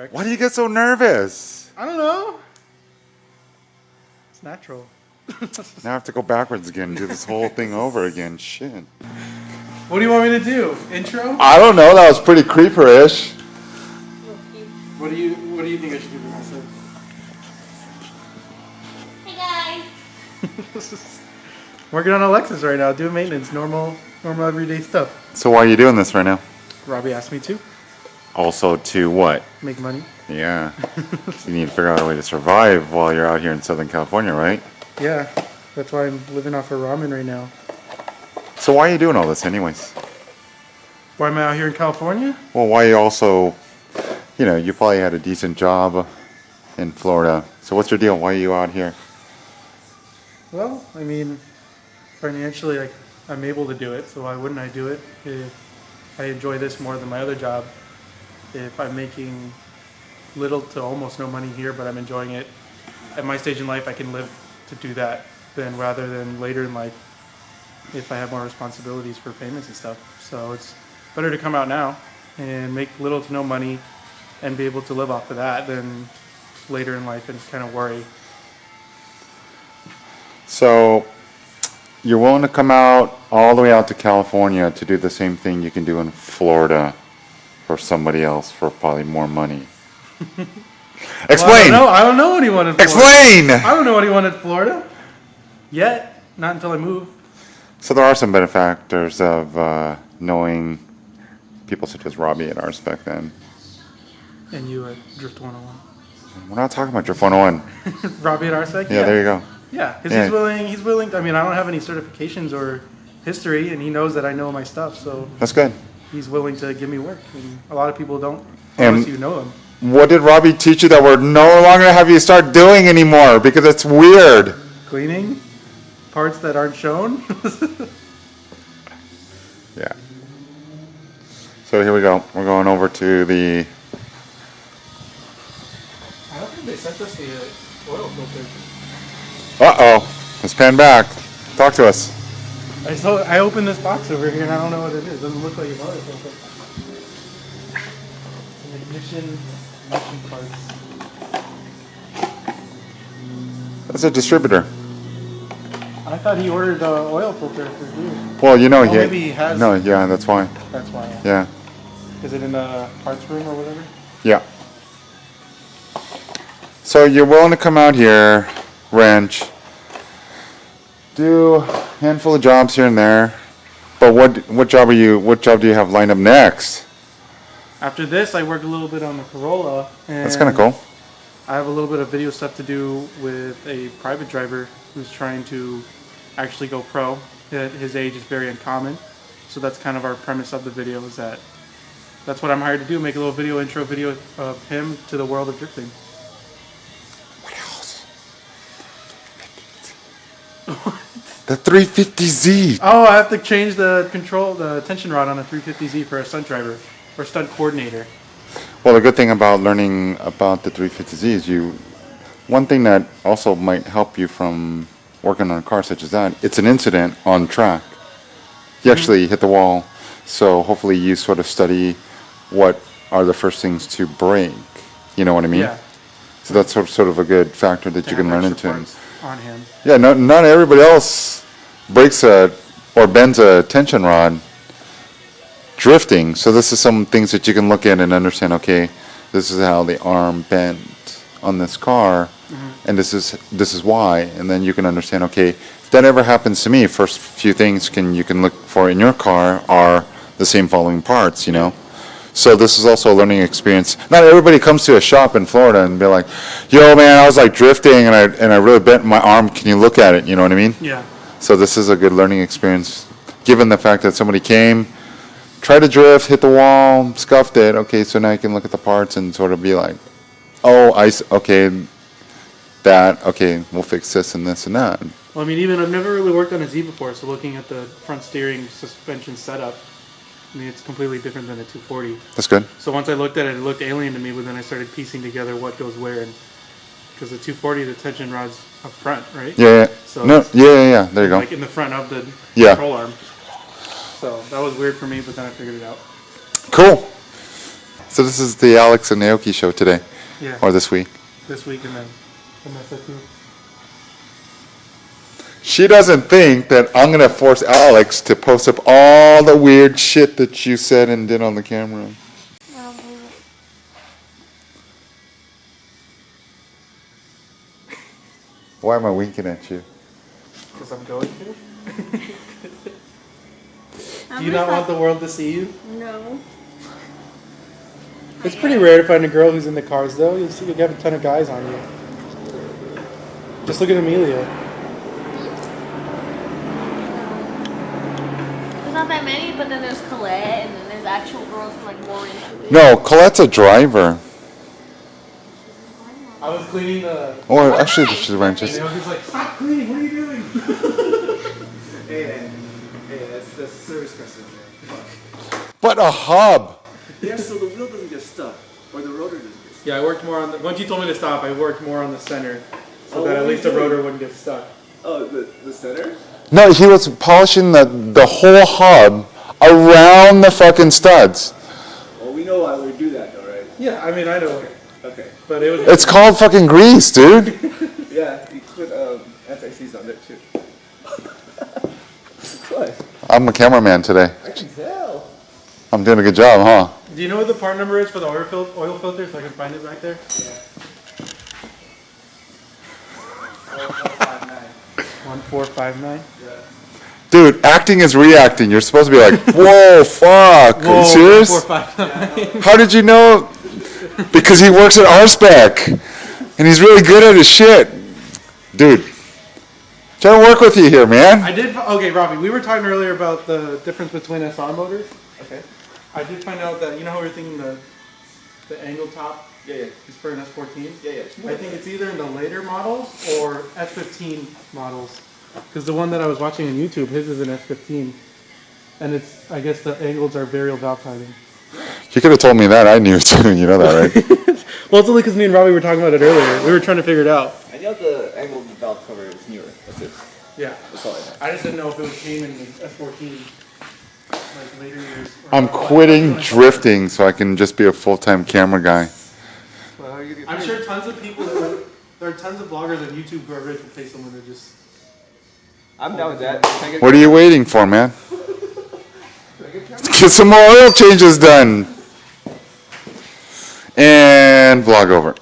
correct. Why do you get so nervous? I don't know. It's natural. Now I have to go backwards again and do this whole thing over again. Shit. What do you want me to do? Intro? I don't know. That was pretty creeper-ish. What do you think I should do for myself? Hey guys. Working on Alexis right now, doing maintenance, normal everyday stuff. So why are you doing this right now? Robbie asked me to Also to what? make money. Yeah. So you need to figure out a way to survive while you're out here in Southern California, right? Yeah, that's why I'm living off of ramen right now. So why are you doing all this anyways? Why am I out here in California? Well, why you also, you probably had a decent job in Florida. So what's your deal? Why are you out here? Well, I mean, financially, I'm able to do it, so why wouldn't I do it? If I enjoy this more than my other job, if I'm making little to almost no money here, but I'm enjoying it, at my stage in life, I can live to do that, then rather than later in life, if I have more responsibilities for payments and stuff. So it's better to come out now and make little to no money and be able to live off of that than later in life and kind of worry. So you're willing to come out all the way out to California to do the same thing you can do in Florida for somebody else for probably more money. Explain. Well, I don't know anyone in Florida. Explain. I don't know anyone in Florida yet. Not until I move. So there are some benefactors of knowing people such as Robbie at Ars back then. And you at Drift 101. We're not talking about your 101. Robbie at Arsec? Yeah, there you go. Yeah, because Yeah. he's willing. I mean, I don't have any certifications or history, and he knows that I know my stuff, so That's good. he's willing to give me work. And a lot of people don't, And- unless you know him. What did Robbie teach you that we're no longer have you start doing anymore because it's weird? Cleaning parts that aren't shown. Yeah. So here we go. We're going over to the. I don't think they sent us the oil filter. Uh-oh. Let's pan back. Talk to us. I opened this box over here, and I don't know what it is. It doesn't look like an oil filter. Some ignition parts. That's a distributor. I thought he ordered the oil filter for you. Well, Oh, maybe he has. No, yeah, that's why. That's why. Yeah. Is it in the parts room or whatever? Yeah. So you're willing to come out here, wrench, do a handful of jobs here and there, but what job do you have lined up next? After this, I work a little bit on the Corolla. And That's kind of cool. I have a little bit of video stuff to do with a private driver who's trying to actually go pro. At his age is very uncommon. So that's kind of our premise of the video, is that's what I'm hired to do, make a little intro video of him to the world of drifting. What else? The 350Z. Oh, I have to change the tension rod on a 350Z for a stunt driver or stunt coordinator. Well, the good thing about learning about the 350Z is one thing that also might help you from working on a car such as that, it's an incident on track. You actually hit the wall, so hopefully you sort of study what are the first things to break. You know what I mean? Yeah. So that's sort of a good factor that you can learn into. On him. Yeah, not everybody else breaks or bends a tension rod drifting. So this is some things that you can look at and understand, okay, this is how the arm bent on this car, and this is why. And then you can understand, okay, if that ever happens to me, first few things you can look for in your car are the same following parts, So this is also a learning experience. Not everybody comes to a shop in Florida and be like, yo man, I was like drifting and I really bent my arm, can you look at it? You know what I mean? Yeah. So this is a good learning experience, given the fact that somebody came, tried to drift, hit the wall, scuffed it. Okay, so now you can look at the parts and sort of be like, oh, okay, we'll fix this and this and that. Well, I mean, I've never really worked on a Z before, so looking at the front steering suspension setup, I mean, it's completely different than a 240. That's good. So once I looked at it, it looked alien to me, but then I started piecing together what goes where. Because the 240, the tension rod's up front, right? Yeah. So yeah. There you go. Like in the front of the Yeah. control arm. So that was weird for me, but then I figured it out. Cool. So this is the Alex and Naoki show today, Yeah, or this week. this week and then Vanessa too. She doesn't think that I'm gonna force Alex to post up all the weird shit that you said and did on the camera. I don't believe it. Why am I winking at you? Because I'm going to. I'm Do you just not want like, the world to see you? No. It's pretty rare to find a girl who's in the cars, though. You see, you have a ton of guys on you. Just look at Amelia. There's not that many, but then there's Colette, and then there's actual girls who are like more into it. No, Colette's a driver. I was cleaning the. Or actually, she's a And just. I was just like, stop cleaning. What are you doing? Hey, man. Hey, that's service customer, man. Fuck. But a hub. Yeah, so the wheel doesn't get stuck, or the rotor doesn't get stuck. Yeah, I worked more on the. Once you told me to stop, I worked more on the center, so Oh, that what at were least you the rotor doing? wouldn't get stuck. Oh, the center? No, he was polishing the whole hub around the fucking studs. Well, we know why we do that, though, right? Yeah, I mean, I know, Okay. but it was. It's called fucking grease, dude. Yeah, you put anti-seize on there, too. What? I'm a cameraman today. I can tell. I'm doing a good job, huh? Do you know what the part number is for the oil filter, so I can find it back there? Yeah. 1459. Yeah. Dude, acting is reacting. You're supposed to be like, whoa, fuck. Are you serious? 1459. How did you know? Because he works at RSpec. And he's really good at his shit. Dude, trying to work with you here, man. I did. Okay, Robbie, we were talking earlier about the difference between SR motors. Okay. I did find out that you know how we were thinking the angle top Yeah, yeah. is for an S14. Yeah, I think it's either in the later models or S15 models. Because the one that I was watching on YouTube, his is an S15, and it's I guess the angles are variable valve timing. You could have told me that. I knew too. You know that, right? Well, it's only because me and Robbie were talking about it earlier. We were trying to figure it out. I know the angle of the valve cover is newer. That's it. Yeah. That's all I know. I just didn't know if it came in the S14 like later years. or I'm not. quitting drifting so I can just be a full-time camera guy. Well, how are you I'm sure tons of people there are tons of bloggers on YouTube who are ready to pay someone to just. I'm down with that. Can I get, What are you waiting for, man? can I get camera? Get some more oil changes done. And vlog over.